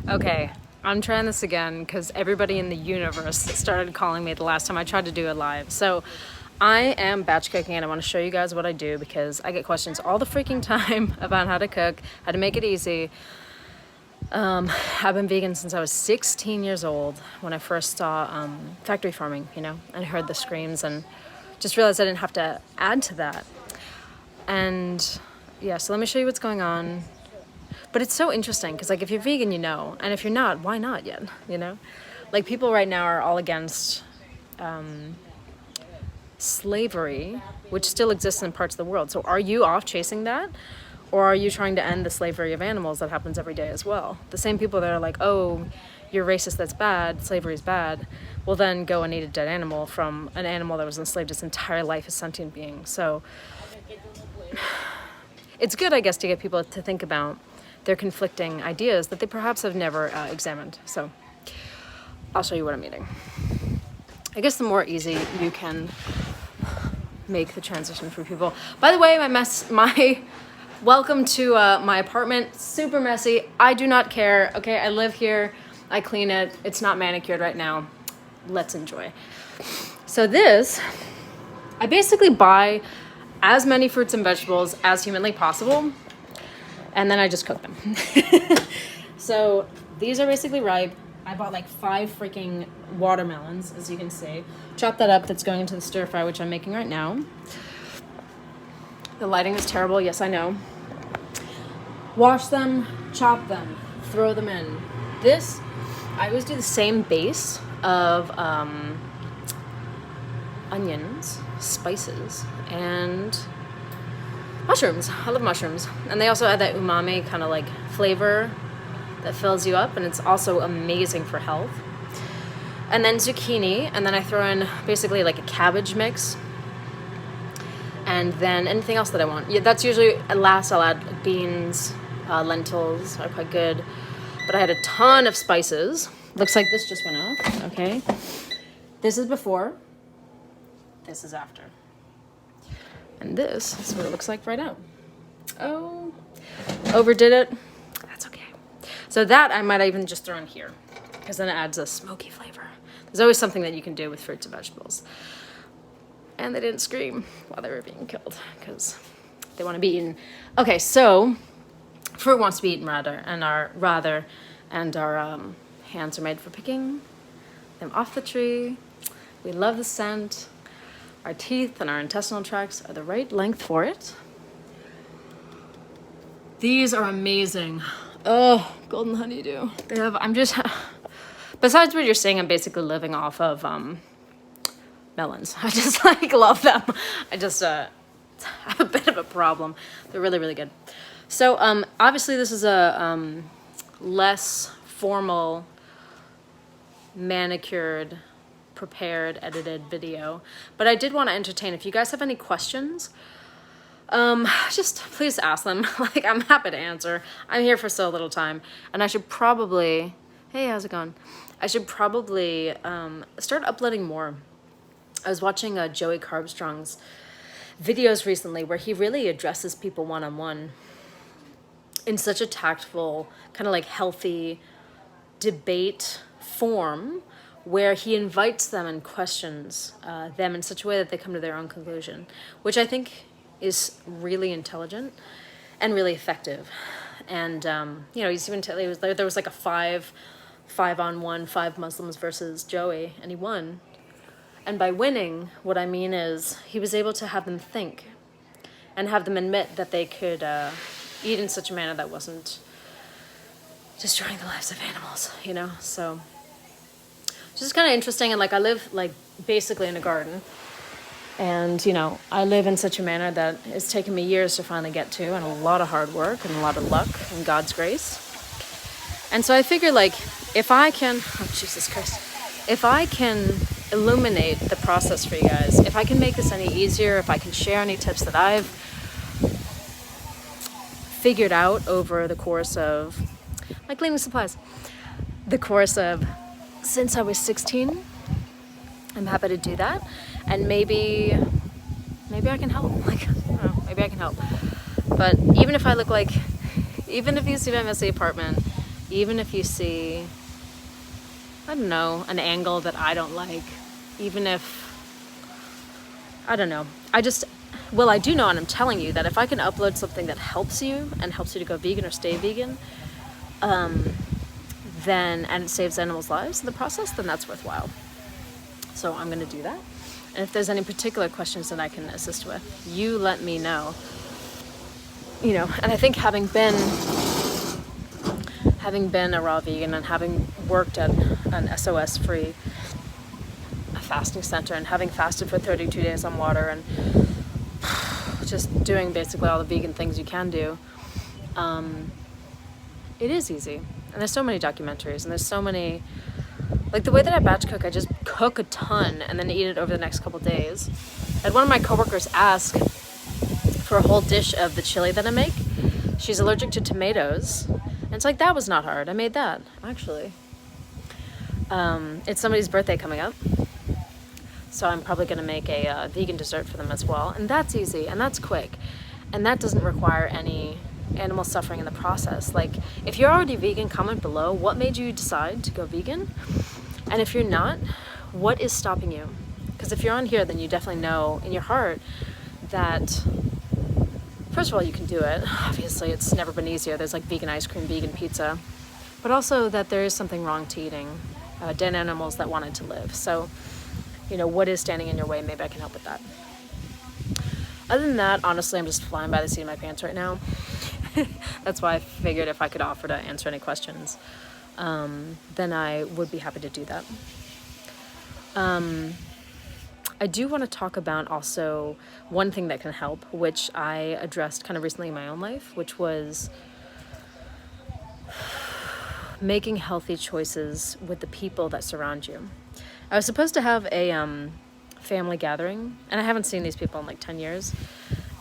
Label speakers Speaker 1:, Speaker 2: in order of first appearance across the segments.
Speaker 1: Okay, I'm trying this again because everybody in the universe started calling me the last time I tried to do a live. So I am batch cooking and I want to show you guys what I do because I get questions all the freaking time about how to cook, how to make it easy. I've been vegan since I was 16 years old when I first saw factory farming, and heard the screams and just realized I didn't have to add to that. And yeah, so let me show you what's going on. But it's so interesting because, like, if you're vegan, and if you're not, why not yet, Like, people right now are all against slavery, which still exists in parts of the world. So are you off chasing that? Or are you trying to end the slavery of animals that happens every day as well? The same people that are like, oh, you're racist, that's bad, slavery is bad, will then go and eat a dead animal from an animal that was enslaved its entire life, a sentient being. So it's good, I guess, to get people to think about their conflicting ideas that they perhaps have never examined. So I'll show you what I'm eating. I guess the more easy you can make the transition for people. By the way, my welcome to my apartment, super messy. I do not care, okay? I live here, I clean it. It's not manicured right now. Let's enjoy. So this, I basically buy as many fruits and vegetables as humanly possible, and then I just cook them. So these are basically ripe. I bought like 5 freaking watermelons, as you can see. Chop that up, that's going into the stir fry, which I'm making right now. The lighting is terrible, yes, I know. Wash them, chop them, throw them in. This, I always do the same base of onions, spices, and mushrooms. I love mushrooms. And they also add that umami kind of like flavor that fills you up, and it's also amazing for health. And then zucchini, and then I throw in basically like a cabbage mix. And then anything else that I want. Yeah, that's usually, last I'll add beans, lentils are quite good. But I had a ton of spices. Looks like this just went off, okay. This is before, this is after. And this is what it looks like right now. Oh, overdid it. That's okay. So that I might even just throw in here because then it adds a smoky flavor. There's always something that you can do with fruits and vegetables. And they didn't scream while they were being killed because they want to be eaten. Okay, so fruit wants to be eaten rather, and our hands are made for picking them off the tree. We love the scent. Our teeth and our intestinal tracts are the right length for it. These are amazing. Oh, golden honeydew. Besides what you're saying, I'm basically living off of melons. I just love them. I just have a bit of a problem. They're really, really good. So obviously this is a less formal, manicured, prepared, edited video, but I did want to entertain. If you guys have any questions, just please ask them. Like, I'm happy to answer. I'm here for so little time, and I should probably, hey, how's it going? I should probably start uploading more. I was watching Joey Carbstrong's videos recently where he really addresses people one-on-one in such a tactful, kind of like healthy debate form, where he invites them and questions them in such a way that they come to their own conclusion, which I think is really intelligent and really effective. And he's even there was like a 5-on-1, 5 Muslims versus Joey, and he won. And by winning, what I mean is he was able to have them think and have them admit that they could eat in such a manner that wasn't destroying the lives of animals, So it's just kind of interesting. And like, I live like basically in a garden, and I live in such a manner that it's taken me years to finally get to, and a lot of hard work and a lot of luck and God's grace. And so I figure, like, if I can, oh Jesus Christ, if I can illuminate the process for you guys, if I can make this any easier, if I can share any tips that I've figured out over the course of my cleaning supplies, since I was 16, I'm happy to do that. And maybe I can help. Like, I don't know, maybe I can help. But even if you see my messy apartment, even if you see, I don't know, an angle that I don't like, even if, I don't know, well, I do know, and I'm telling you that if I can upload something that helps you and helps you to go vegan or stay vegan, then, and it saves animals' lives in the process, then that's worthwhile. So I'm going to do that. And if there's any particular questions that I can assist with, you let me know. You know, and I think having been a raw vegan and having worked at an SOS-free fasting center and having fasted for 32 days on water and just doing basically all the vegan things you can do, it is easy. And there's so many documentaries, and there's so many, like the way that I batch cook, I just cook a ton and then eat it over the next couple days. I had one of my coworkers ask for a whole dish of the chili that I make. She's allergic to tomatoes. And it's like, that was not hard. I made that, actually. It's somebody's birthday coming up. So I'm probably going to make a vegan dessert for them as well. And that's easy, and that's quick. And that doesn't require any animal suffering in the process. Like, if you're already vegan, comment below what made you decide to go vegan. And if you're not, what is stopping you? Because if you're on here, then you definitely know in your heart that, first of all, you can do it. Obviously, it's never been easier. There's like vegan ice cream, vegan pizza. But also that there is something wrong to eating dead animals that wanted to live. So, you know, what is standing in your way? Maybe I can help with that. Other than that, honestly, I'm just flying by the seat of my pants right now. That's why I figured if I could offer to answer any questions, then I would be happy to do that. I do want to talk about also one thing that can help, which I addressed kind of recently in my own life, which was making healthy choices with the people that surround you. I was supposed to have a family gathering, and I haven't seen these people in like 10 years.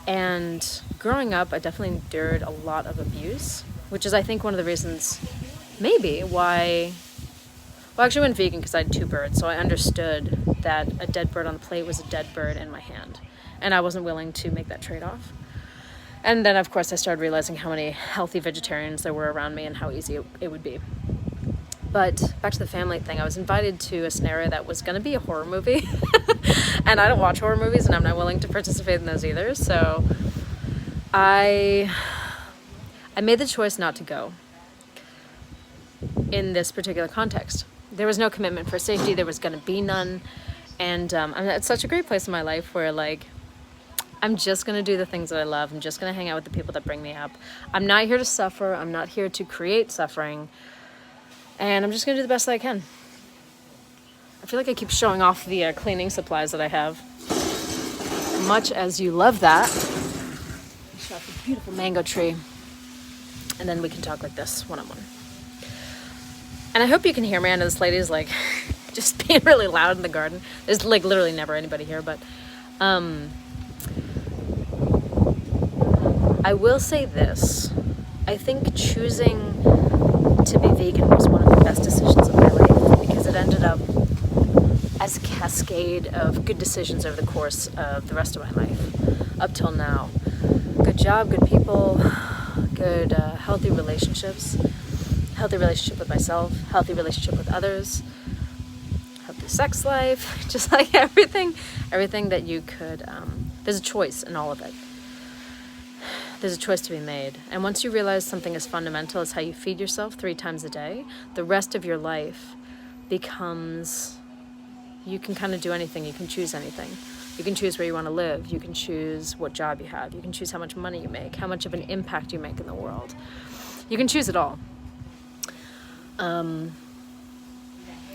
Speaker 1: And growing up, I definitely endured a lot of abuse, which is, I think, one of the reasons maybe why, well, I actually went vegan because I had 2 birds. So I understood that a dead bird on the plate was a dead bird in my hand. And I wasn't willing to make that trade-off. And then, of course, I started realizing how many healthy vegetarians there were around me and how easy it would be. But back to the family thing, I was invited to a scenario that was going to be a horror movie. And I don't watch horror movies, and I'm not willing to participate in those either. So I made the choice not to go in this particular context. There was no commitment for safety. There was going to be none. And it's such a great place in my life where, like, I'm just going to do the things that I love. I'm just going to hang out with the people that bring me up. I'm not here to suffer. I'm not here to create suffering. And I'm just going to do the best that I can. I feel like I keep showing off the cleaning supplies that I have. Much as you love that. Show off the beautiful mango tree. And then we can talk like this, one-on-one. And I hope you can hear me. I know this lady is like just being really loud in the garden. There's like literally never anybody here, but I will say this. I think choosing to be vegan was one of the best decisions of my life because it ended up as a cascade of good decisions over the course of the rest of my life up till now. Good job, good people, good healthy relationships, healthy relationship with myself, healthy relationship with others, healthy sex life, just like everything that you could, there's a choice in all of it. There's a choice to be made. And once you realize something as fundamental as how you feed yourself 3 times a day, the rest of your life becomes, you can kind of do anything. You can choose anything. You can choose where you want to live. You can choose what job you have. You can choose how much money you make, how much of an impact you make in the world. You can choose it all.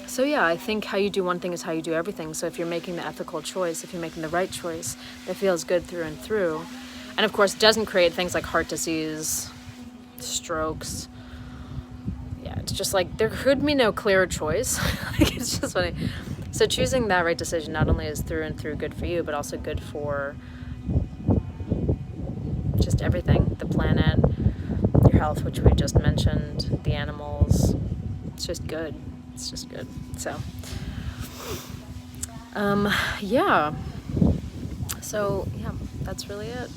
Speaker 1: So yeah, I think how you do one thing is how you do everything. So if you're making the ethical choice, if you're making the right choice that feels good through and through, and of course doesn't create things like heart disease, strokes. Yeah, it's just like there could be no clearer choice. Like, it's just funny. So choosing that right decision not only is through and through good for you, but also good for just everything, the planet, your health, which we just mentioned, the animals. It's just good. It's just good. So, yeah. So, yeah, that's really it.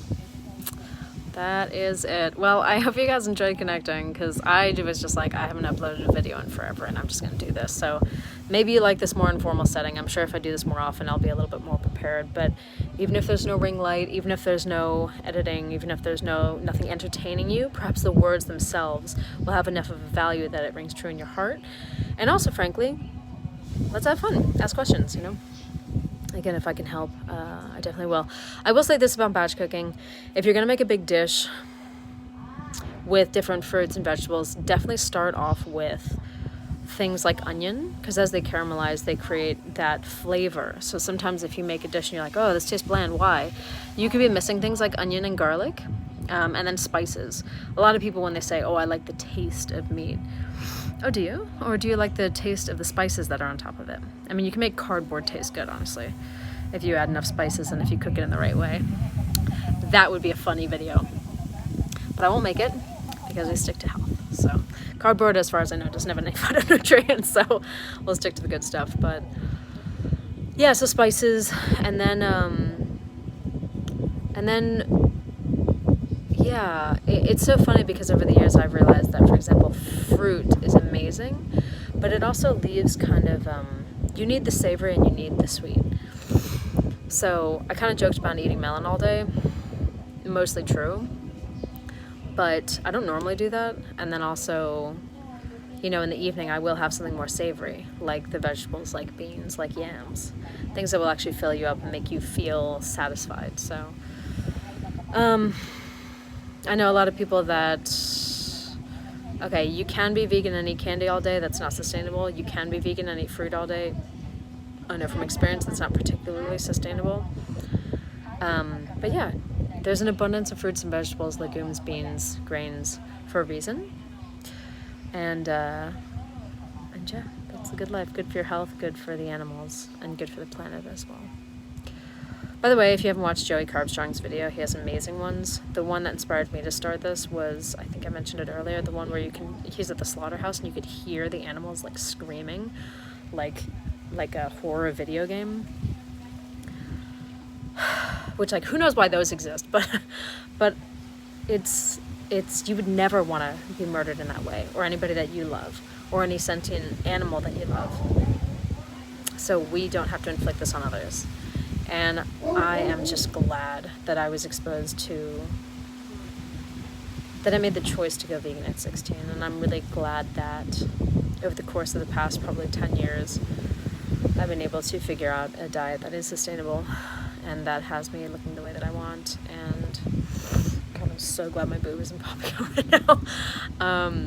Speaker 1: that is it. Well, I hope you guys enjoyed connecting, because I was just like, I haven't uploaded a video in forever and I'm just going to do this. So maybe you like this more informal setting. I'm sure if I do this more often, I'll be a little bit more prepared. But even if there's no ring light, even if there's no editing, even if there's nothing entertaining you, perhaps the words themselves will have enough of a value that it rings true in your heart. And also, frankly, let's have fun. Ask questions, you know? Again, if I can help, I definitely will. I will say this about batch cooking. If you're going to make a big dish with different fruits and vegetables, definitely start off with things like onion, because as they caramelize, they create that flavor. So sometimes if you make a dish and you're like, oh, this tastes bland, why? You could be missing things like onion and garlic, and then spices. A lot of people, when they say, oh, I like the taste of meat. Oh, do you? Or do you like the taste of the spices that are on top of it? I mean, you can make cardboard taste good, honestly, if you add enough spices and if you cook it in the right way. That would be a funny video. But I won't make it because we stick to health. So cardboard, as far as I know, doesn't have any phytonutrients, so we'll stick to the good stuff. But yeah, so spices, and then yeah, it's so funny because over the years I've realized that, for example, fruit is amazing, but it also leaves kind of, you need the savory and you need the sweet. So I kind of joked about eating melon all day, mostly true, but I don't normally do that. And then also, you know, in the evening I will have something more savory, like the vegetables, like beans, like yams, things that will actually fill you up and make you feel satisfied. So, I know a lot of people that, okay, you can be vegan and eat candy all day. That's not sustainable. You can be vegan and eat fruit all day. I know from experience that's not particularly sustainable. But yeah, there's an abundance of fruits and vegetables, legumes, beans, grains for a reason. And yeah, that's a good life. Good for your health, good for the animals, and good for the planet as well. By the way, if you haven't watched Joey Carbstrong's video, he has amazing ones. The one that inspired me to start this was, I think I mentioned it earlier, the one where he's at the slaughterhouse and you could hear the animals like screaming, like a horror video game. Which, like, who knows why those exist, but it's you would never want to be murdered in that way, or anybody that you love, or any sentient animal that you love. So we don't have to inflict this on others. And I am just glad that I was exposed to, that I made the choice to go vegan at 16. And I'm really glad that over the course of the past probably 10 years, I've been able to figure out a diet that is sustainable and that has me looking the way that I want. And God, I'm so glad my boob isn't popping out right now.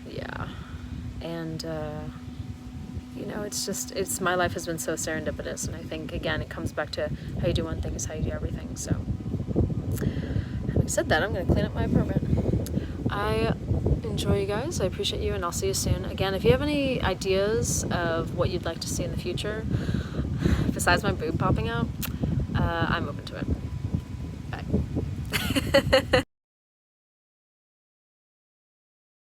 Speaker 1: Yeah. And, you know, it's my life has been so serendipitous, and I think, again, it comes back to how you do one thing is how you do everything. So, having said that, I'm going to clean up my apartment. I enjoy you guys. I appreciate you, and I'll see you soon. Again, if you have any ideas of what you'd like to see in the future, besides my boob popping out, I'm open to it. Bye.